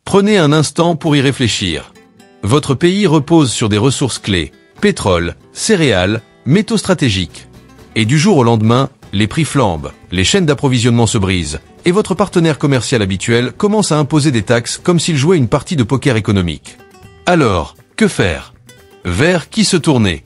Prenez un instant pour y réfléchir. Votre pays repose sur des ressources clés, pétrole, céréales, métaux stratégiques. Et du jour au lendemain, les prix flambent, les chaînes d'approvisionnement se brisent, et votre partenaire commercial habituel commence à imposer des taxes comme s'il jouait une partie de poker économique. Alors, que faire? Vers qui se tourner?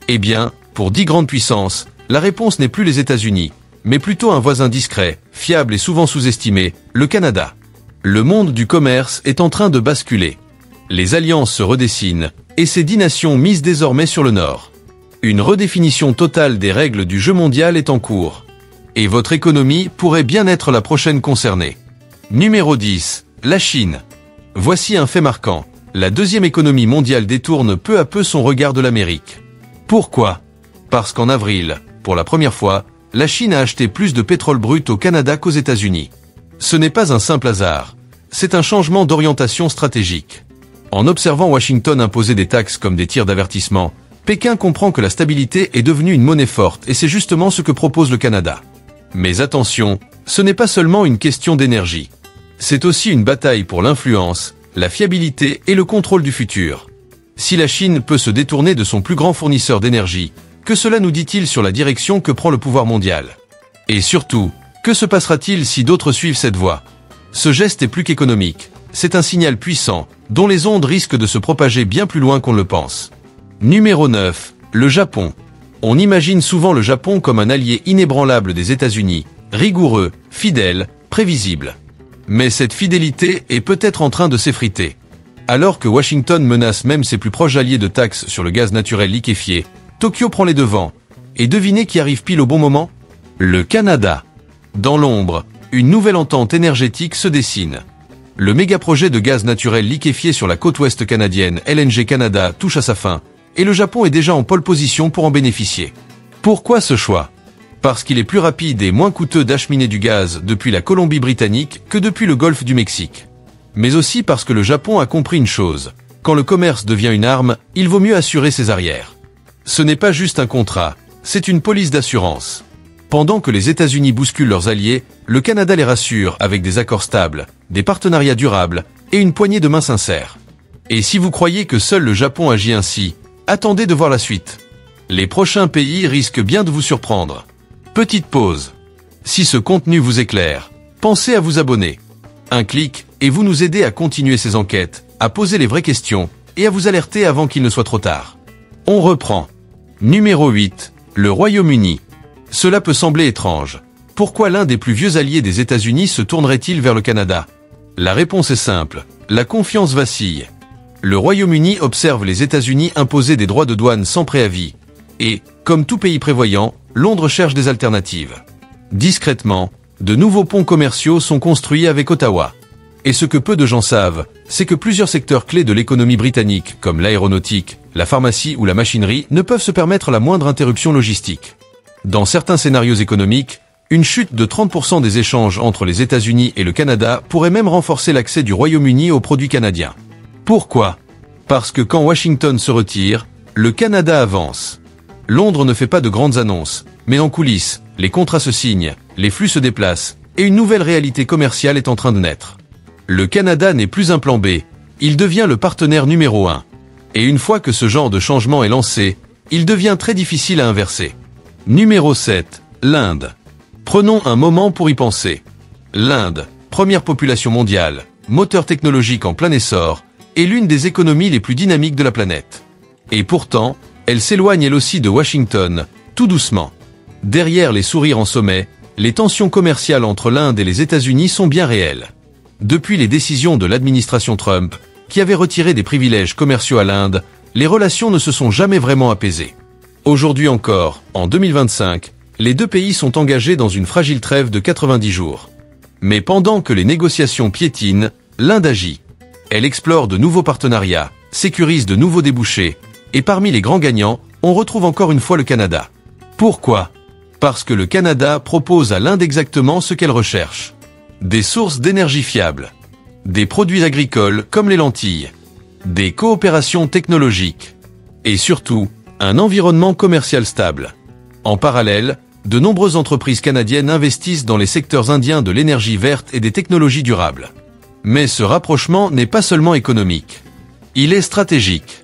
Eh bien, pour 10 grandes puissances, la réponse n'est plus les États-Unis, mais plutôt un voisin discret, fiable et souvent sous-estimé, le Canada. Le monde du commerce est en train de basculer. Les alliances se redessinent, et ces 10 nations misent désormais sur le Nord. Une redéfinition totale des règles du jeu mondial est en cours. Et votre économie pourrait bien être la prochaine concernée. Numéro 10. La Chine. Voici un fait marquant. La deuxième économie mondiale détourne peu à peu son regard de l'Amérique. Pourquoi? Parce qu'en avril, pour la première fois, la Chine a acheté plus de pétrole brut au Canada qu'aux États-Unis. Ce n'est pas un simple hasard. C'est un changement d'orientation stratégique. En observant Washington imposer des taxes comme des tirs d'avertissement, Pékin comprend que la stabilité est devenue une monnaie forte et c'est justement ce que propose le Canada. Mais attention, ce n'est pas seulement une question d'énergie. C'est aussi une bataille pour l'influence, la fiabilité et le contrôle du futur. Si la Chine peut se détourner de son plus grand fournisseur d'énergie, que cela nous dit-il sur la direction que prend le pouvoir mondial? Et surtout, que se passera-t-il si d'autres suivent cette voie? Ce geste est plus qu'économique. C'est un signal puissant, dont les ondes risquent de se propager bien plus loin qu'on ne le pense. Numéro 9. Le Japon. On imagine souvent le Japon comme un allié inébranlable des États-Unis, rigoureux, fidèle, prévisible. Mais cette fidélité est peut-être en train de s'effriter. Alors que Washington menace même ses plus proches alliés de taxes sur le gaz naturel liquéfié, Tokyo prend les devants. Et devinez qui arrive pile au bon moment? Le Canada. Dans l'ombre, une nouvelle entente énergétique se dessine. Le méga-projet de gaz naturel liquéfié sur la côte ouest canadienne, LNG Canada, touche à sa fin, et le Japon est déjà en pole position pour en bénéficier. Pourquoi ce choix? Parce qu'il est plus rapide et moins coûteux d'acheminer du gaz depuis la Colombie-Britannique que depuis le golfe du Mexique. Mais aussi parce que le Japon a compris une chose. Quand le commerce devient une arme, il vaut mieux assurer ses arrières. Ce n'est pas juste un contrat, c'est une police d'assurance. Pendant que les États-Unis bousculent leurs alliés, le Canada les rassure avec des accords stables, des partenariats durables et une poignée de main sincère. Et si vous croyez que seul le Japon agit ainsi, attendez de voir la suite. Les prochains pays risquent bien de vous surprendre. Petite pause. Si ce contenu vous éclaire, pensez à vous abonner. Un clic et vous nous aidez à continuer ces enquêtes, à poser les vraies questions et à vous alerter avant qu'il ne soit trop tard. On reprend. Numéro 8. Le Royaume-Uni. Cela peut sembler étrange. Pourquoi l'un des plus vieux alliés des États-Unis se tournerait-il vers le Canada? La réponse est simple. La confiance vacille. Le Royaume-Uni observe les États-Unis imposer des droits de douane sans préavis. Et, comme tout pays prévoyant, Londres cherche des alternatives. Discrètement, de nouveaux ponts commerciaux sont construits avec Ottawa. Et ce que peu de gens savent, c'est que plusieurs secteurs clés de l'économie britannique, comme l'aéronautique, la pharmacie ou la machinerie, ne peuvent se permettre la moindre interruption logistique. Dans certains scénarios économiques, une chute de 30% des échanges entre les États-Unis et le Canada pourrait même renforcer l'accès du Royaume-Uni aux produits canadiens. Pourquoi? Parce que quand Washington se retire, le Canada avance. Londres ne fait pas de grandes annonces, mais en coulisses, les contrats se signent, les flux se déplacent, et une nouvelle réalité commerciale est en train de naître. Le Canada n'est plus un plan B, il devient le partenaire numéro 1. Et une fois que ce genre de changement est lancé, il devient très difficile à inverser. Numéro 7. L'Inde. Prenons un moment pour y penser. L'Inde, première population mondiale, moteur technologique en plein essor, est l'une des économies les plus dynamiques de la planète. Et pourtant, elle s'éloigne elle aussi de Washington, tout doucement. Derrière les sourires en sommet, les tensions commerciales entre l'Inde et les États-Unis sont bien réelles. Depuis les décisions de l'administration Trump, qui avait retiré des privilèges commerciaux à l'Inde, les relations ne se sont jamais vraiment apaisées. Aujourd'hui encore, en 2025, les deux pays sont engagés dans une fragile trêve de 90 jours. Mais pendant que les négociations piétinent, l'Inde agit. Elle explore de nouveaux partenariats, sécurise de nouveaux débouchés, et parmi les grands gagnants, on retrouve encore une fois le Canada. Pourquoi? Parce que le Canada propose à l'Inde exactement ce qu'elle recherche. Des sources d'énergie fiables, des produits agricoles comme les lentilles, des coopérations technologiques, et surtout, un environnement commercial stable. En parallèle, de nombreuses entreprises canadiennes investissent dans les secteurs indiens de l'énergie verte et des technologies durables. Mais ce rapprochement n'est pas seulement économique. Il est stratégique.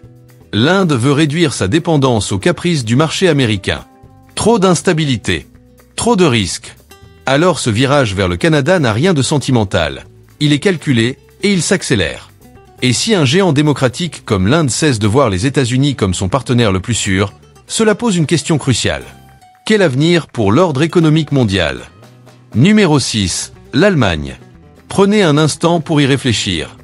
L'Inde veut réduire sa dépendance aux caprices du marché américain. Trop d'instabilité. Trop de risques. Alors ce virage vers le Canada n'a rien de sentimental. Il est calculé et il s'accélère. Et si un géant démocratique comme l'Inde cesse de voir les États-Unis comme son partenaire le plus sûr, cela pose une question cruciale. Quel avenir pour l'ordre économique mondial? Numéro 6. L'Allemagne. Prenez un instant pour y réfléchir.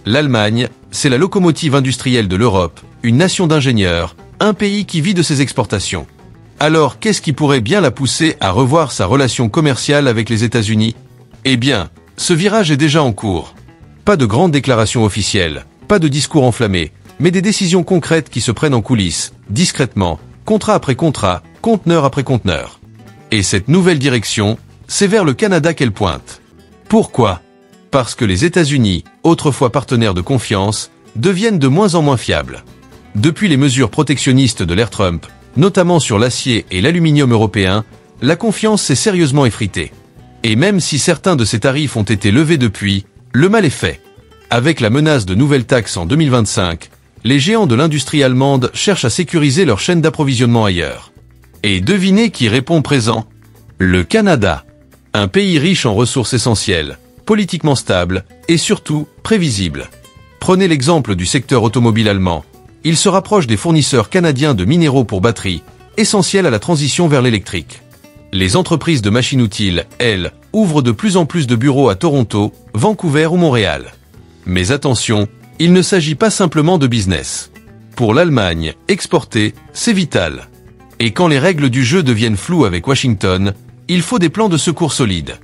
L'Allemagne, c'est la locomotive industrielle de l'Europe, une nation d'ingénieurs, un pays qui vit de ses exportations. Alors, qu'est-ce qui pourrait bien la pousser à revoir sa relation commerciale avec les États-Unis? Eh bien, ce virage est déjà en cours. Pas de grandes déclarations officielles, pas de discours enflammés, mais des décisions concrètes qui se prennent en coulisses, discrètement, contrat après contrat, conteneur après conteneur. Et cette nouvelle direction, c'est vers le Canada qu'elle pointe. Pourquoi? Parce que les États-Unis, autrefois partenaires de confiance, deviennent de moins en moins fiables. Depuis les mesures protectionnistes de l'ère Trump, notamment sur l'acier et l'aluminium européen, la confiance s'est sérieusement effritée. Et même si certains de ces tarifs ont été levés depuis, le mal est fait. Avec la menace de nouvelles taxes en 2025, les géants de l'industrie allemande cherchent à sécuriser leur chaîne d'approvisionnement ailleurs. Et devinez qui répond présent? Le Canada. Un pays riche en ressources essentielles, politiquement stable et surtout prévisible. Prenez l'exemple du secteur automobile allemand. Il se rapproche des fournisseurs canadiens de minéraux pour batteries, essentiels à la transition vers l'électrique. Les entreprises de machines utiles, elles, ouvrent de plus en plus de bureaux à Toronto, Vancouver ou Montréal. Mais attention, il ne s'agit pas simplement de business. Pour l'Allemagne, exporter, c'est vital. Et quand les règles du jeu deviennent floues avec Washington, il faut des plans de secours solides.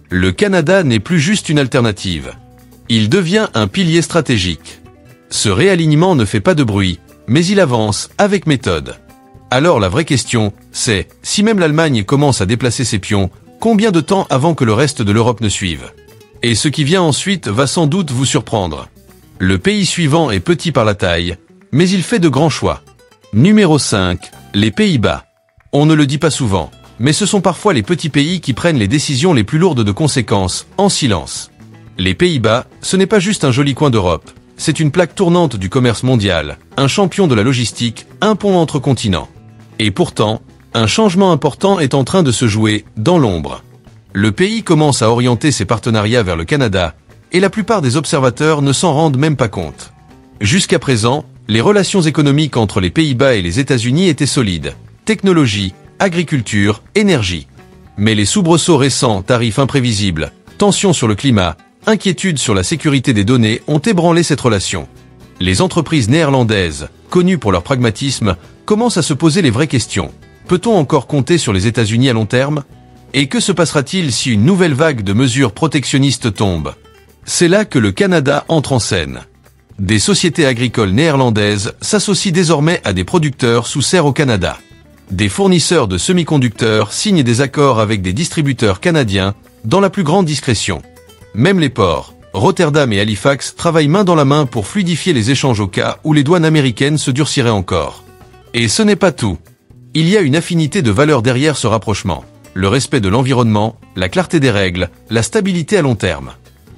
Le Canada n'est plus juste une alternative. Il devient un pilier stratégique. Ce réalignement ne fait pas de bruit, mais il avance avec méthode. Alors la vraie question, c'est, si même l'Allemagne commence à déplacer ses pions, combien de temps avant que le reste de l'Europe ne suive? Et ce qui vient ensuite va sans doute vous surprendre. Le pays suivant est petit par la taille, mais il fait de grands choix. Numéro 5, les Pays-Bas. On ne le dit pas souvent, mais ce sont parfois les petits pays qui prennent les décisions les plus lourdes de conséquences, en silence. Les Pays-Bas, ce n'est pas juste un joli coin d'Europe, c'est une plaque tournante du commerce mondial, un champion de la logistique, un pont entre continents. Et pourtant, un changement important est en train de se jouer, dans l'ombre. Le pays commence à orienter ses partenariats vers le Canada, et la plupart des observateurs ne s'en rendent même pas compte. Jusqu'à présent, les relations économiques entre les Pays-Bas et les États-Unis étaient solides. Technologie, agriculture, énergie. Mais les soubresauts récents, tarifs imprévisibles, tensions sur le climat, inquiétudes sur la sécurité des données ont ébranlé cette relation. Les entreprises néerlandaises, connues pour leur pragmatisme, commencent à se poser les vraies questions. Peut-on encore compter sur les États-Unis à long terme? Et que se passera-t-il si une nouvelle vague de mesures protectionnistes tombe? C'est là que le Canada entre en scène. Des sociétés agricoles néerlandaises s'associent désormais à des producteurs sous serre au Canada. Des fournisseurs de semi-conducteurs signent des accords avec des distributeurs canadiens dans la plus grande discrétion. Même les ports, Rotterdam et Halifax, travaillent main dans la main pour fluidifier les échanges au cas où les douanes américaines se durciraient encore. Et ce n'est pas tout. Il y a une affinité de valeurs derrière ce rapprochement. Le respect de l'environnement, la clarté des règles, la stabilité à long terme.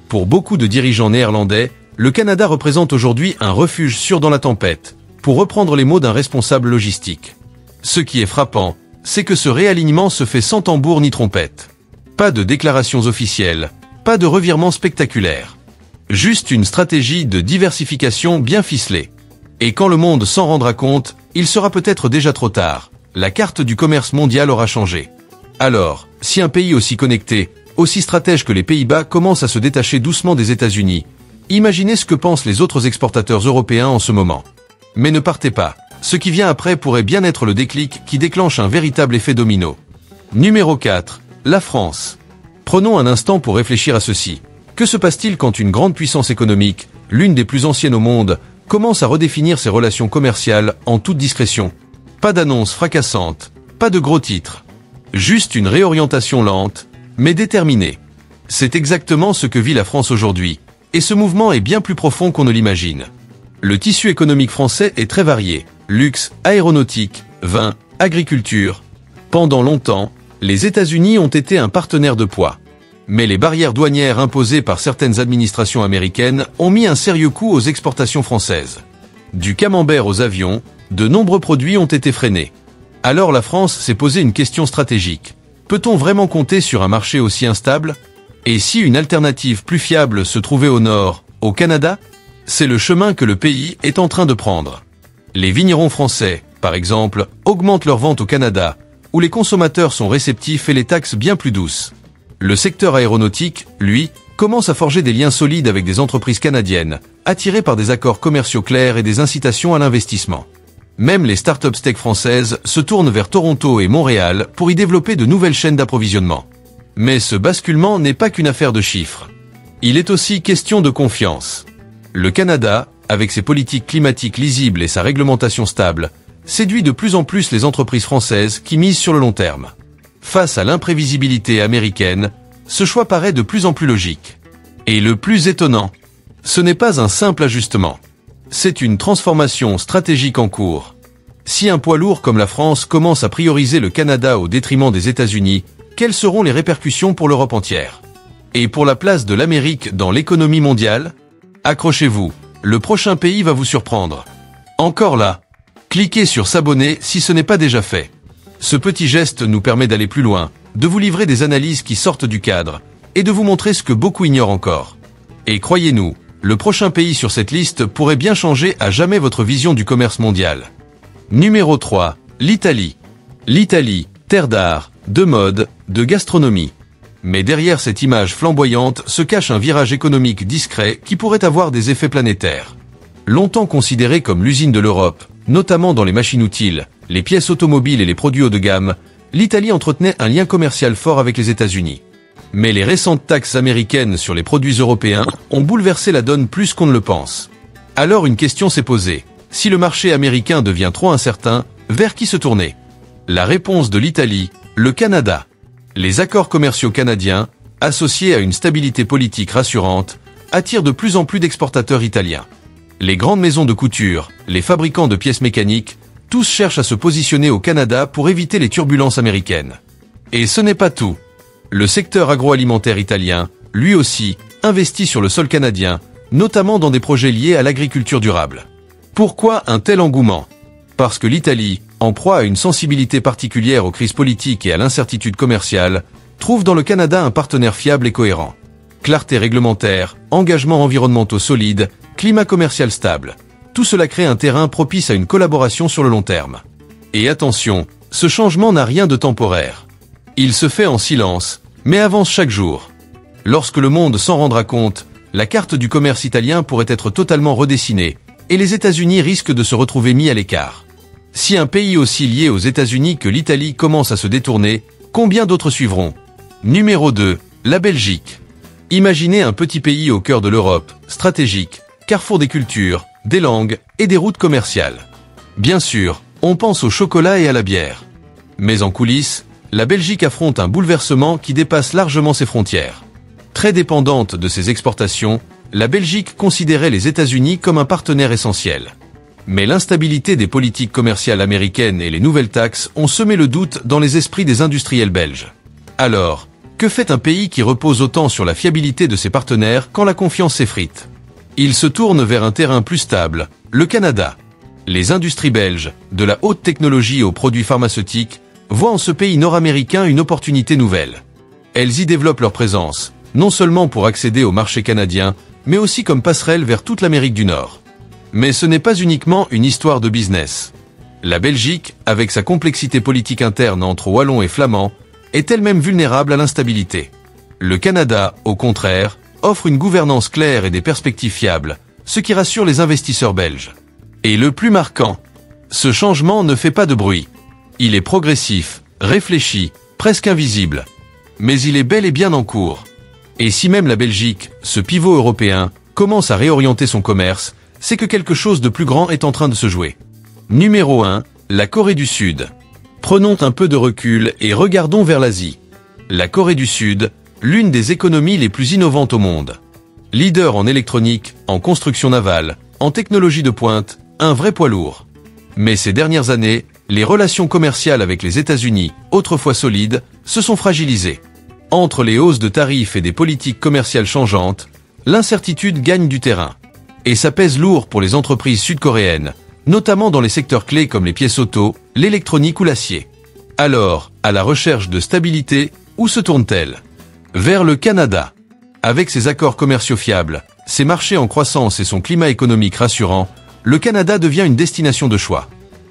Pour beaucoup de dirigeants néerlandais, le Canada représente aujourd'hui un refuge sûr dans la tempête, pour reprendre les mots d'un responsable logistique. Ce qui est frappant, c'est que ce réalignement se fait sans tambour ni trompette. Pas de déclarations officielles, pas de revirements spectaculaires. Juste une stratégie de diversification bien ficelée. Et quand le monde s'en rendra compte, il sera peut-être déjà trop tard. La carte du commerce mondial aura changé. Alors, si un pays aussi connecté, aussi stratège que les Pays-Bas commence à se détacher doucement des États-Unis, imaginez ce que pensent les autres exportateurs européens en ce moment. Mais ne partez pas. Ce qui vient après pourrait bien être le déclic qui déclenche un véritable effet domino. Numéro 4. La France. Prenons un instant pour réfléchir à ceci. Que se passe-t-il quand une grande puissance économique, l'une des plus anciennes au monde, commence à redéfinir ses relations commerciales en toute discrétion? Pas d'annonces fracassantes, pas de gros titres. Juste une réorientation lente, mais déterminée. C'est exactement ce que vit la France aujourd'hui, et ce mouvement est bien plus profond qu'on ne l'imagine. Le tissu économique français est très varié. Luxe, aéronautique, vin, agriculture. Pendant longtemps, les États-Unis ont été un partenaire de poids. Mais les barrières douanières imposées par certaines administrations américaines ont mis un sérieux coup aux exportations françaises. Du camembert aux avions, de nombreux produits ont été freinés. Alors la France s'est posé une question stratégique. Peut-on vraiment compter sur un marché aussi instable? Et si une alternative plus fiable se trouvait au nord, au Canada? C'est le chemin que le pays est en train de prendre. Les vignerons français, par exemple, augmentent leurs ventes au Canada, où les consommateurs sont réceptifs et les taxes bien plus douces. Le secteur aéronautique, lui, commence à forger des liens solides avec des entreprises canadiennes, attirées par des accords commerciaux clairs et des incitations à l'investissement. Même les startups tech françaises se tournent vers Toronto et Montréal pour y développer de nouvelles chaînes d'approvisionnement. Mais ce basculement n'est pas qu'une affaire de chiffres. Il est aussi question de confiance. Le Canada, avec ses politiques climatiques lisibles et sa réglementation stable, séduit de plus en plus les entreprises françaises qui misent sur le long terme. Face à l'imprévisibilité américaine, ce choix paraît de plus en plus logique. Et le plus étonnant, ce n'est pas un simple ajustement. C'est une transformation stratégique en cours. Si un poids lourd comme la France commence à prioriser le Canada au détriment des États-Unis, quelles seront les répercussions pour l'Europe entière? Et pour la place de l'Amérique dans l'économie mondiale? Accrochez-vous, le prochain pays va vous surprendre. Encore là, cliquez sur s'abonner si ce n'est pas déjà fait. Ce petit geste nous permet d'aller plus loin, de vous livrer des analyses qui sortent du cadre, et de vous montrer ce que beaucoup ignorent encore. Et croyez-nous, le prochain pays sur cette liste pourrait bien changer à jamais votre vision du commerce mondial. Numéro 3, l'Italie. L'Italie, terre d'art, de mode, de gastronomie. Mais derrière cette image flamboyante se cache un virage économique discret qui pourrait avoir des effets planétaires. Longtemps considérée comme l'usine de l'Europe, notamment dans les machines utiles, les pièces automobiles et les produits haut de gamme, l'Italie entretenait un lien commercial fort avec les États-Unis. Mais les récentes taxes américaines sur les produits européens ont bouleversé la donne plus qu'on ne le pense. Alors une question s'est posée. Si le marché américain devient trop incertain, vers qui se tourner? La réponse de l'Italie, le Canada. Les accords commerciaux canadiens, associés à une stabilité politique rassurante, attirent de plus en plus d'exportateurs italiens. Les grandes maisons de couture, les fabricants de pièces mécaniques, tous cherchent à se positionner au Canada pour éviter les turbulences américaines. Et ce n'est pas tout. Le secteur agroalimentaire italien, lui aussi, investit sur le sol canadien, notamment dans des projets liés à l'agriculture durable. Pourquoi un tel engouement? Parce que l'Italie, en proie à une sensibilité particulière aux crises politiques et à l'incertitude commerciale, trouve dans le Canada un partenaire fiable et cohérent. Clarté réglementaire, engagements environnementaux solides, climat commercial stable. Tout cela crée un terrain propice à une collaboration sur le long terme. Et attention, ce changement n'a rien de temporaire. Il se fait en silence, mais avance chaque jour. Lorsque le monde s'en rendra compte, la carte du commerce italien pourrait être totalement redessinée, et les États-Unis risquent de se retrouver mis à l'écart. Si un pays aussi lié aux États-Unis que l'Italie commence à se détourner, combien d'autres suivront? Numéro 2, la Belgique. Imaginez un petit pays au cœur de l'Europe, stratégique, carrefour des cultures, des langues et des routes commerciales. Bien sûr, on pense au chocolat et à la bière. Mais en coulisses, la Belgique affronte un bouleversement qui dépasse largement ses frontières. Très dépendante de ses exportations, la Belgique considérait les États-Unis comme un partenaire essentiel. Mais l'instabilité des politiques commerciales américaines et les nouvelles taxes ont semé le doute dans les esprits des industriels belges. Alors, que fait un pays qui repose autant sur la fiabilité de ses partenaires quand la confiance s'effrite? Il se tourne vers un terrain plus stable, le Canada. Les industries belges, de la haute technologie aux produits pharmaceutiques, voient en ce pays nord-américain une opportunité nouvelle. Elles y développent leur présence, non seulement pour accéder au marché canadien, mais aussi comme passerelle vers toute l'Amérique du Nord. Mais ce n'est pas uniquement une histoire de business. La Belgique, avec sa complexité politique interne entre Wallons et Flamands, est elle-même vulnérable à l'instabilité. Le Canada, au contraire, offre une gouvernance claire et des perspectives fiables, ce qui rassure les investisseurs belges. Et le plus marquant, ce changement ne fait pas de bruit. Il est progressif, réfléchi, presque invisible. Mais il est bel et bien en cours. Et si même la Belgique, ce pivot européen, commence à réorienter son commerce, c'est que quelque chose de plus grand est en train de se jouer. Numéro 1, la Corée du Sud. Prenons un peu de recul et regardons vers l'Asie. La Corée du Sud, l'une des économies les plus innovantes au monde. Leader en électronique, en construction navale, en technologie de pointe, un vrai poids lourd. Mais ces dernières années, les relations commerciales avec les États-Unis, autrefois solides, se sont fragilisées. Entre les hausses de tarifs et des politiques commerciales changeantes, l'incertitude gagne du terrain. Et ça pèse lourd pour les entreprises sud-coréennes, notamment dans les secteurs clés comme les pièces auto, l'électronique ou l'acier. Alors, à la recherche de stabilité, où se tourne-t-elle? Vers le Canada. Avec ses accords commerciaux fiables, ses marchés en croissance et son climat économique rassurant, le Canada devient une destination de choix.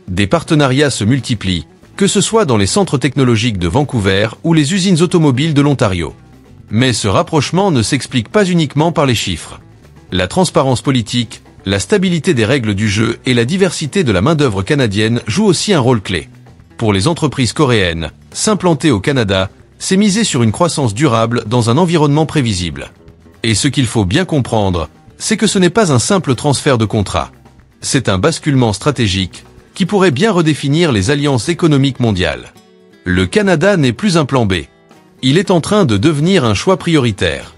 Des partenariats se multiplient, que ce soit dans les centres technologiques de Vancouver ou les usines automobiles de l'Ontario. Mais ce rapprochement ne s'explique pas uniquement par les chiffres. La transparence politique, la stabilité des règles du jeu et la diversité de la main-d'œuvre canadienne jouent aussi un rôle clé. Pour les entreprises coréennes, s'implanter au Canada, c'est miser sur une croissance durable dans un environnement prévisible. Et ce qu'il faut bien comprendre, c'est que ce n'est pas un simple transfert de contrat. C'est un basculement stratégique qui pourrait bien redéfinir les alliances économiques mondiales. Le Canada n'est plus un plan B. Il est en train de devenir un choix prioritaire.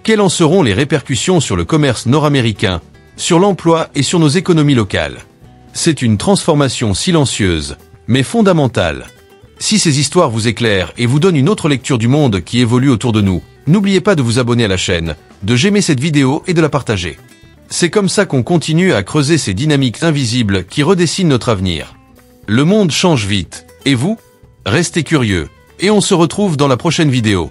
Quelles en seront les répercussions sur le commerce nord-américain, sur l'emploi et sur nos économies locales? C'est une transformation silencieuse, mais fondamentale. Si ces histoires vous éclairent et vous donnent une autre lecture du monde qui évolue autour de nous, n'oubliez pas de vous abonner à la chaîne, de j'aimer cette vidéo et de la partager. C'est comme ça qu'on continue à creuser ces dynamiques invisibles qui redessinent notre avenir. Le monde change vite, et vous? Restez curieux, et on se retrouve dans la prochaine vidéo.